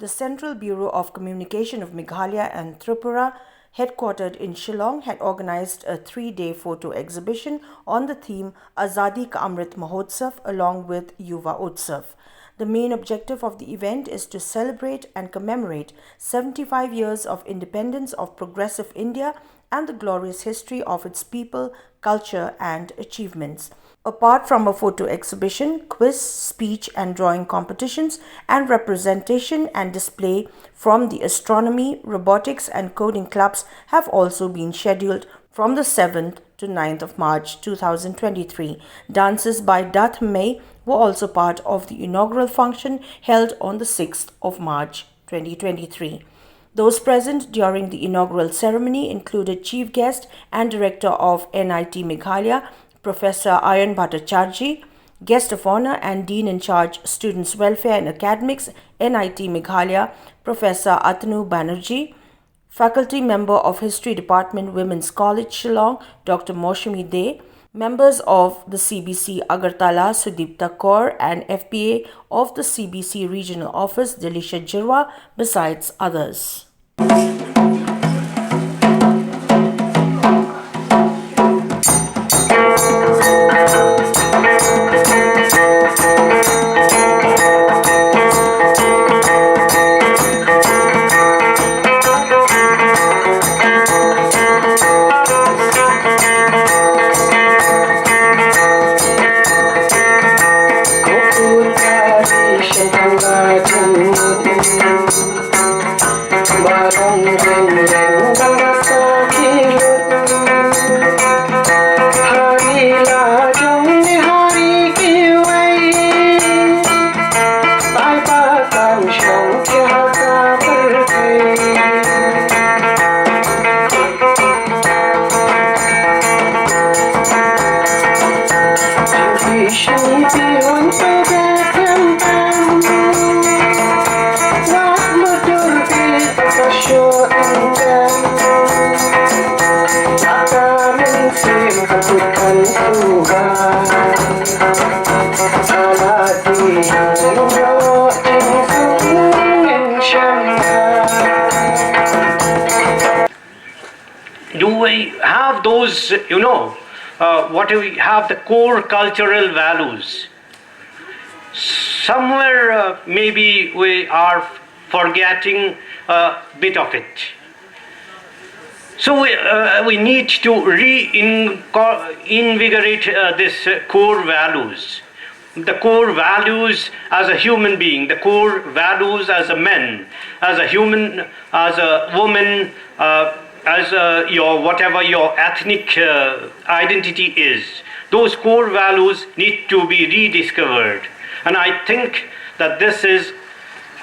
The Central Bureau of Communication of Meghalaya and Tripura, headquartered in Shillong, had organized a 3-day photo exhibition on the theme Azadi Ka Amrit Mahotsav along with Yuva Utsav. The main objective of the event is to celebrate and commemorate 75 years of independence of progressive India and the glorious history of its people, culture and achievements. Apart from a photo exhibition, quiz, speech and drawing competitions, and representation and display from the Astronomy, Robotics and Coding clubs have also been scheduled from the 7th to 9th of March 2023. Dances by Thymmei were also part of the inaugural function held on the 6th of March 2023. Those present during the inaugural ceremony included Chief Guest and Director of NIT Meghalaya, Professor Ayon Bhattacharjee, Guest of Honor and Dean in Charge Students' Welfare and Academics, NIT Meghalaya, Professor Atanu Banerjee, Faculty Member of History Department, Women's College, Shillong, Dr. Moushumi Dey, members of the CBC Agartala, Sudipta Kar and FPA of the CBC Regional Office, Delicia Jyrwa, besides others. Do we have those, what do we have, the core cultural values? Somewhere maybe we are forgetting a bit of it. So we need to reinvigorate these core values. The core values as a human being, the core values as a man, as a human, as a woman, as whatever your ethnic identity is. Those core values need to be rediscovered. And I think that this is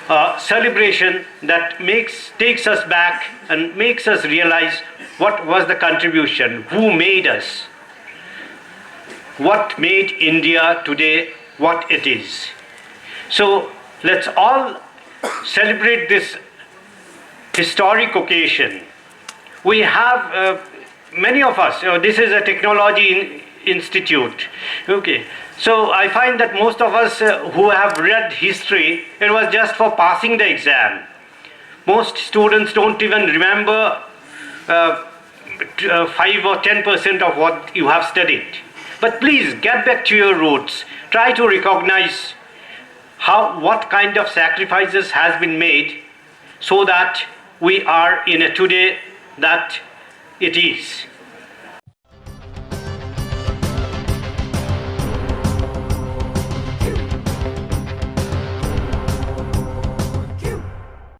a celebration that takes us back and makes us realize what was the contribution, who made us, what made India today what it is. So let's all celebrate this historic occasion. We have, many of us, this is a technology institute, okay. So I find that most of us who have read history, it was just for passing the exam. Most students don't even remember 5 or 10% of what you have studied. But please get back to your roots. Try to recognize what kind of sacrifices has been made so that we are in a today that it is.